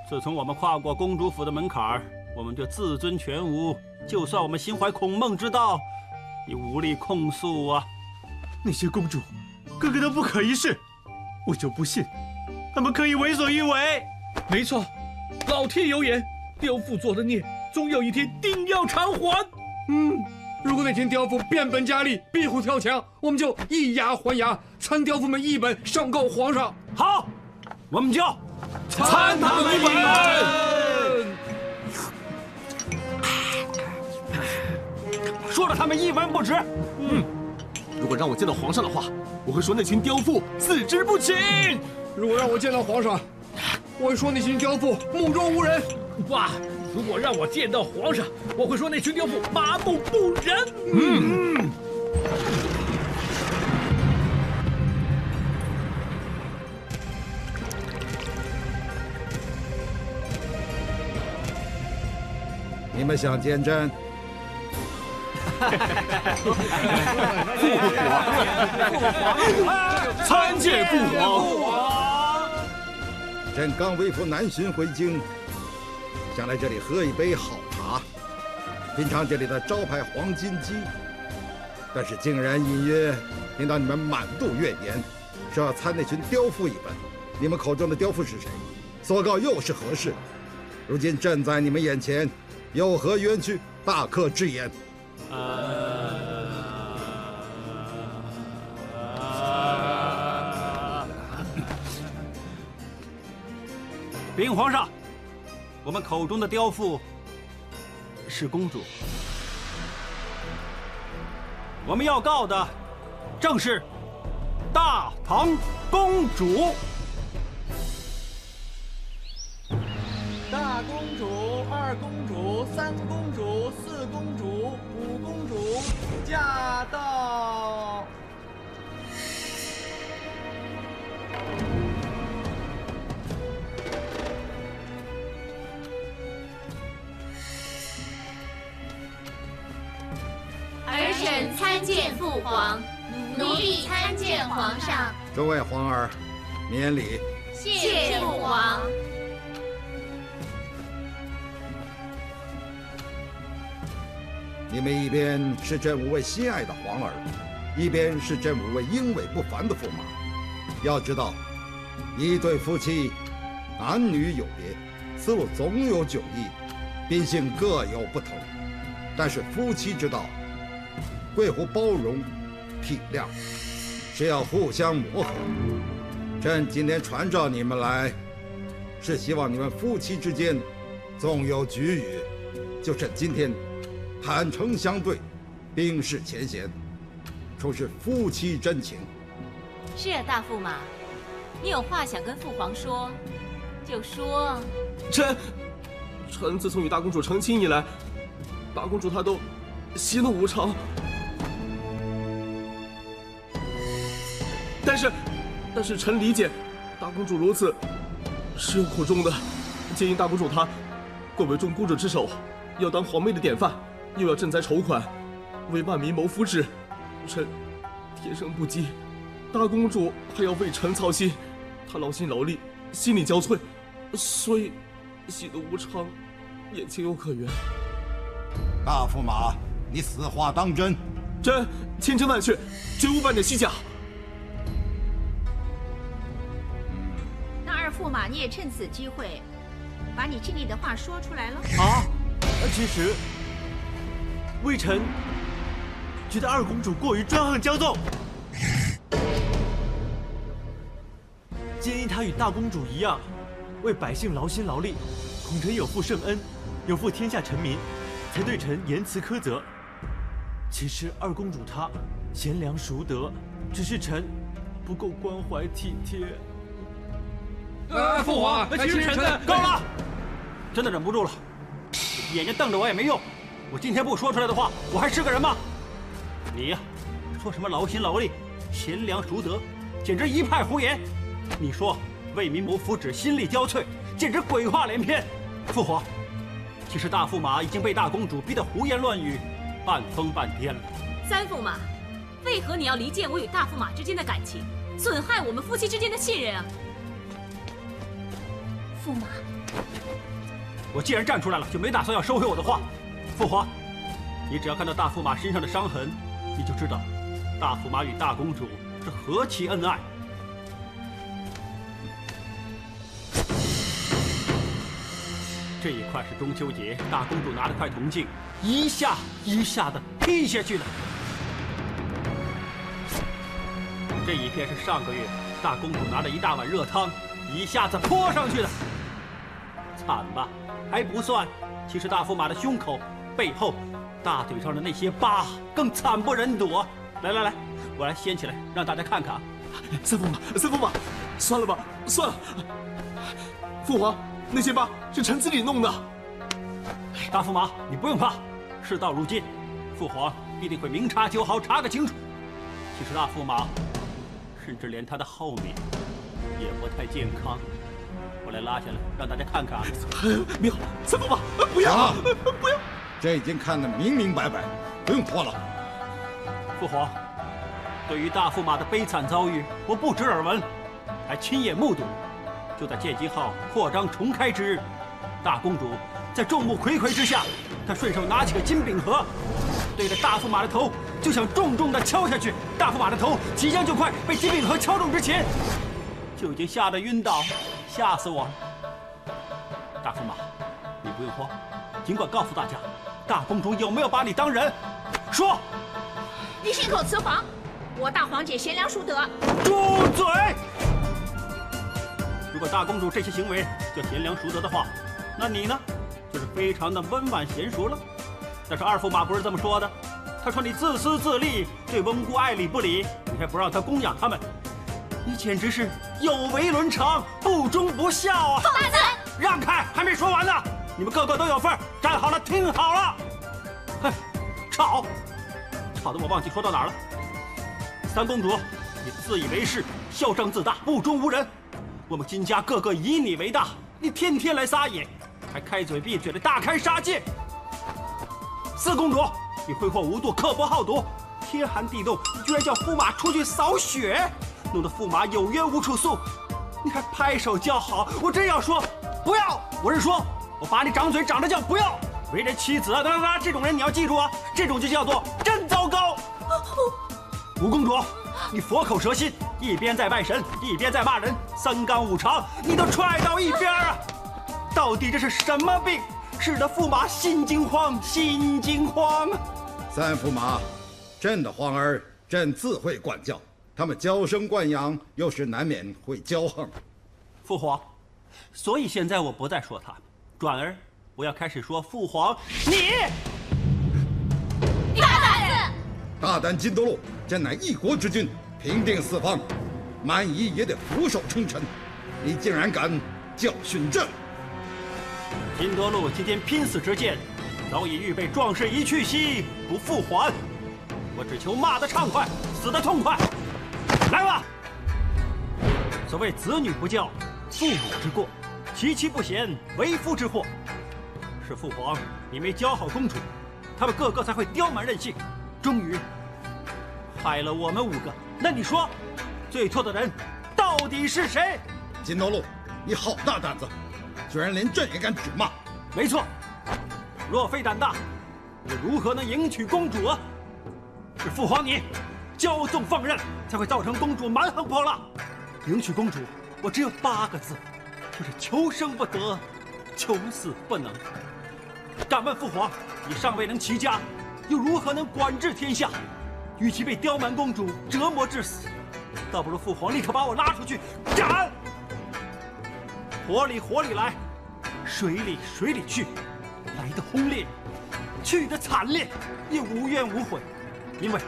自从我们跨过公主府的门槛儿，我们就自尊全无。就算我们心怀孔孟之道，也无力控诉啊！那些公主，个个都不可一世，我就不信他们可以为所欲为。没错，老天有眼，刁妇做的孽，终有一天定要偿还。如果那天刁妇变本加厉，壁虎跳墙，我们就以牙还牙，参刁妇们一本，上告皇上。好，我们就参他们一本。说了他们一文不值。如果让我见到皇上的话，我会说那群刁妇四肢不勤；如果让我见到皇上，我会说那群刁妇目中无人。爸，如果让我见到皇上，我会说那群刁妇麻木不仁。你们想见朕？参见父皇。朕刚微服南巡回京，想来这里喝一杯好茶，品尝这里的招牌黄金鸡，但是竟然隐约听到你们满肚怨言，说要参那群刁妇一本。你们口中的刁妇是谁？所告又是何事？如今朕在你们眼前，有何冤屈？大可直言。禀皇上，我们口中的刁妇是公主，我们要告的正是大唐公主。大公主、二公主、三公主、四公主、五公主驾到！儿臣参见父皇，奴婢参见皇上。诸位皇儿，免礼。谢父皇。你们一边是朕五位心爱的皇儿，一边是朕五位英伟不凡的驸马。要知道，一对夫妻，男女有别，思路总有迥异，秉性各有不同。但是夫妻之道，贵乎包容、体谅，是要互相磨合。朕今天传召你们来，是希望你们夫妻之间纵有龃龉，就趁今天坦诚相对，冰释前嫌，出示夫妻真情。是啊，大驸马，你有话想跟父皇说，就说。臣自从与大公主成亲以来，大公主她都喜怒无常。但是臣理解，大公主如此是有苦衷的。皆因大公主她贵为众公主之首，要当皇妹的典范，又要赈灾筹款，为万民谋福祉，臣天生不羁。大公主还要为臣操心，她劳心劳力，心力交瘁，所以喜怒无常也情有可原。大驸马，你此话当真？朕千真万确，绝无半点虚假。那二驸马，你也趁此机会，把你心里的话说出来了。其实，微臣觉得二公主过于专横骄纵。皆因她与大公主一样，为百姓劳心劳力，孔臣有负圣恩，有负天下臣民，才对臣言辞苛责。其实二公主她贤良淑德，只是臣不够关怀体贴。父皇，其实臣够了，真的忍不住了，眼睛瞪着我也没用。我今天不说出来的话，我还是个人吗？你呀，说什么劳心劳力、贤良淑德，简直一派胡言。你说为民谋福祉、心力交瘁，简直鬼话连篇。父皇，其实大驸马已经被大公主逼得胡言乱语，半疯半癫了。三驸马，为何你要离间我与大驸马之间的感情，损害我们夫妻之间的信任啊？驸马。我既然站出来了，就没打算要收回我的话。父皇，你只要看到大驸马身上的伤痕，你就知道大驸马与大公主是何其恩爱。这一块是中秋节大公主拿了块铜镜，一下一下的劈下去的。这一片是上个月大公主拿着一大碗热汤，一下子泼上去的。惨吧？还不算，其实大驸马的胸口、背后、大腿上的那些疤更惨不忍睹。来来来，我来掀起来，让大家看看啊！三驸马，算了吧，算了。父皇，那些疤是臣自己弄的。大驸马，你不用怕，事到如今，父皇必定会明察秋毫，查个清楚。其实大驸马，甚至连他的后面也不太健康。我来拉下来，让大家看看啊！不要，三驸马，不要，不要！这已经看得明明白白，不用拖了。父皇，对于大驸马的悲惨遭遇，我不止耳闻，还亲眼目睹。就在建金号扩张重开之日，大公主在众目睽睽之下，她顺手拿起个金饼盒，对着大驸马的头就想重重地敲下去。大驸马的头即将就快被金饼盒敲中之前，就已经吓得晕倒，吓死我了。大驸马，你不用慌，尽管告诉大家，大公主有没有把你当人？说。你信口雌黄！我大黄姐贤良淑德。住嘴！如果大公主这些行为叫贤良淑德的话，那你呢，就是非常的温婉娴熟了。但是二驸马不是这么说的，他说你自私自利，对翁姑爱理不理，你还不让他供养他们，你简直是有违伦常，不忠不孝啊！大人，让开，还没说完呢！你们个个都有份，站好了，听好了。嘿，吵得我忘记说到哪儿了。三公主，你自以为是，嚣张自大，目中无人。我们金家个个以你为大，你天天来撒野，还开嘴闭嘴的大开杀戒。四公主，你挥霍无度，刻薄好赌，天寒地冻，你居然叫驸马出去扫雪，弄得驸马有冤无处诉，你还拍手叫好。我真要说不要，我是说，我把你掌嘴长着叫不要。为人妻子啊，这种人你要记住啊，这种就叫做真糟糕。五公主，你佛口蛇心，一边在拜神，一边在骂人，三纲五常你都踹到一边啊！到底这是什么病，使得驸马心惊慌，心惊慌？三驸马，朕的皇儿，朕自会管教。他们娇生惯养，有时难免会骄横。父皇，所以现在我不再说他，转而我要开始说父皇你。大胆子！大胆金多禄，朕乃一国之君，平定四方，蛮夷也得俯首称臣。你竟然敢教训朕！金多禄今天拼死之剑，早已预备壮士一去兮不复还。我只求骂得畅快，死得痛快。来吧！所谓子女不教，父母之过；其妻不贤，为夫之祸。是父皇你没教好公主，他们个个才会刁蛮任性，终于害了我们5个。那你说，最错的人到底是谁？金多禄，你好大胆子，居然连朕也敢指骂！没错，若非胆大，我如何能迎娶公主啊？是父皇你骄纵放任，才会造成公主蛮横泼辣。迎娶公主，我只有8个字，就是求生不得，求死不能。敢问父皇，你尚未能齐家，又如何能管治天下？与其被刁蛮公主折磨致死，倒不如父皇立刻把我拉出去斩。火里火里来，水里水里去，来的轰烈，去的惨烈，也无怨无悔。因为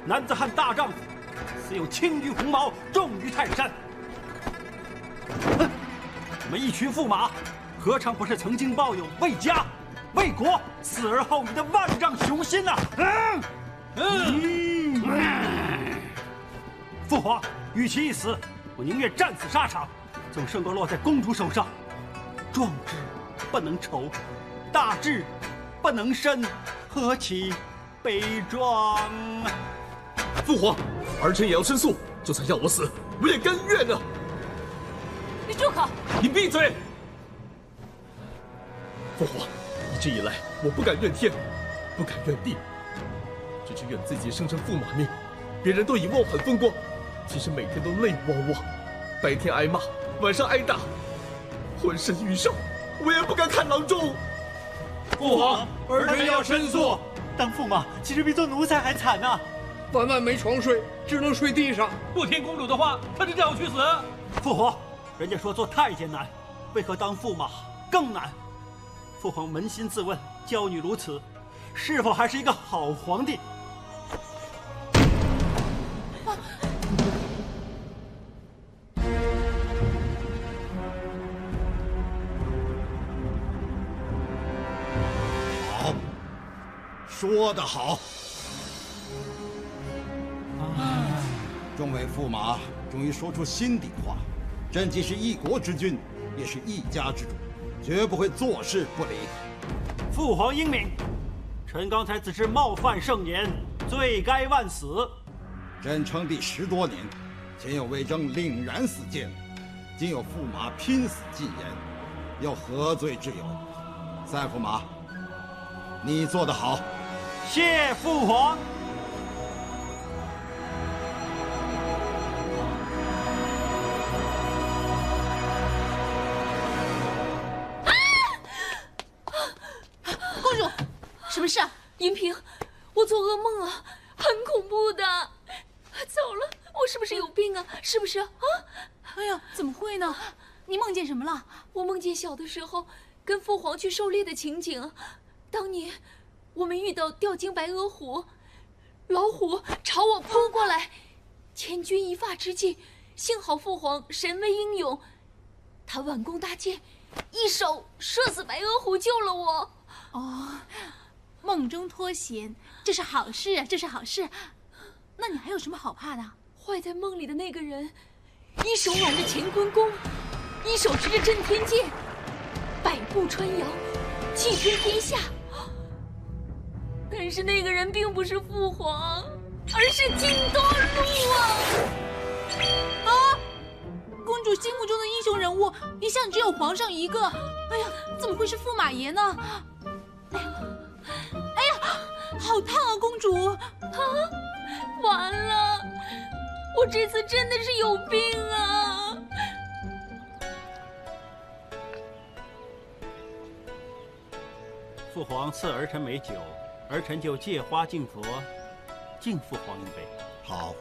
男子汉大丈夫，死有轻于鸿毛，重于泰山。哼，我们一群驸马，何尝不是曾经抱有为家、为国死而后已的万丈雄心呐！父皇，与其一死，我宁愿战死沙场，总胜过落在公主手上。壮志不能酬，大志不能伸，何其悲壮！父皇，儿臣也要申诉，就算要我死，我也甘愿啊！你住口！你闭嘴！父皇，一直以来我不敢怨天，不敢怨地，只是怨自己生成驸马命，别人都以冒很风光，其实每天都泪汪汪，白天挨骂，晚上挨打，浑身欲瘦，我也不敢看郎中。父皇，儿臣要申诉。当驸马其实比做奴才还惨呐！晚晚没床睡，只能睡地上。不听公主的话，他就叫我去死。父皇，人家说做太监难，为何当驸马更难？父皇扪心自问，娇女如此，是否还是一个好皇帝？好，说得好。众位驸马终于说出心底话，朕既是一国之君，也是一家之主，绝不会坐视不理。父皇英明，臣刚才只是冒犯圣言，罪该万死。朕称帝10多年，前有魏征凛然死谏，今有驸马拼死进言，又何罪之有？赛驸马，你做得好。谢父皇。什么事啊，银萍？我做噩梦了，很恐怖的。糟了，我是不是有病啊？是不是啊？哎呀，怎么会呢？你梦见什么了？我梦见小的时候跟父皇去狩猎的情景。当年我们遇到吊睛白额虎，老虎朝我扑过来，千钧一发之际，幸好父皇神威英勇，他挽弓搭箭，一手射死白额虎，救了我。哦。梦中脱险，这是好事啊，这是好事。那你还有什么好怕的？坏在梦里的那个人，一手挽着乾坤弓，一手持着震天剑，百步穿杨，气吞天下。但是那个人并不是父皇，而是金多禄啊！啊！公主心目中的英雄人物一向只有皇上一个。哎呀，怎么会是驸马爷呢？哎呀，好烫啊，公主！啊，完了，我这次真的是有病啊！父皇赐儿臣美酒，儿臣就借花敬佛，敬父皇一杯。好，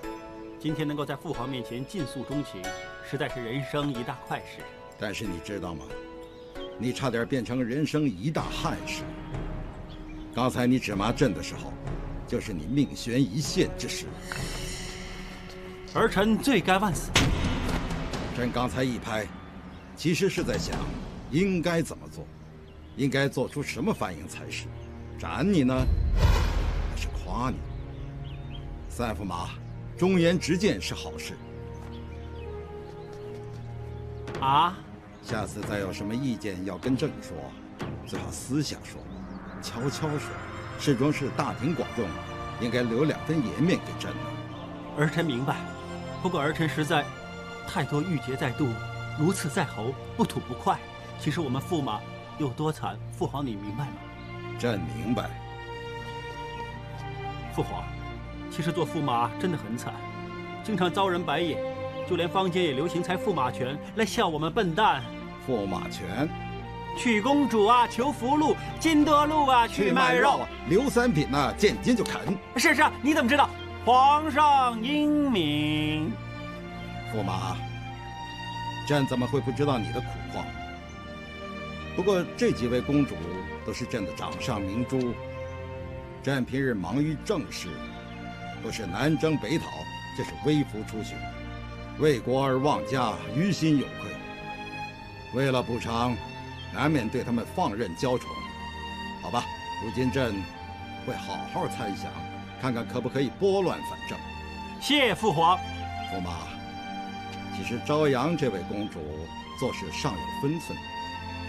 今天能够在父皇面前尽诉衷情，实在是人生一大快事。但是你知道吗？你差点变成人生一大憾事。刚才你指骂朕的时候，就是你命悬一线之时。儿臣罪该万死。朕刚才一拍，其实是在想，应该怎么做，应该做出什么反应才是。斩你呢，还是夸你？赛驸马，忠言直谏是好事。啊？下次再有什么意见要跟朕说，最好私下说，悄悄说，事中是大庭广众，应该留2分颜面给朕的。儿臣明白，不过儿臣实在太多郁结在肚，如刺在喉，不吐不快。其实我们驸马有多惨，父皇你明白吗？朕明白。父皇，其实做驸马真的很惨，经常遭人白眼，就连坊间也流行采驸马拳来笑我们笨蛋。驸马拳，娶公主啊，求福禄；金多禄啊，去卖肉；留3品呢，见金就啃。是啊，你怎么知道？皇上英明。驸马，朕怎么会不知道你的苦况？不过这几位公主都是朕的掌上明珠，朕平日忙于政事，不是南征北讨，就是微服出巡，为国而忘家，于心有愧。为了补偿，难免对他们放任娇宠。好吧，如今朕会好好参详，看看可不可以拨乱反正。谢父皇。驸马，其实朝阳这位公主做事尚有分寸，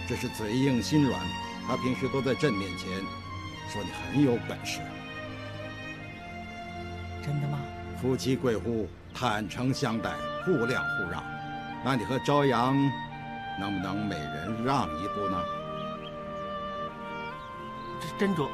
只是嘴硬心软。她平时都在朕面前说你很有本事。真的吗？夫妻贵乎，坦诚相待，互谅互让。那你和朝阳能不能每人让一步呢？斟酌。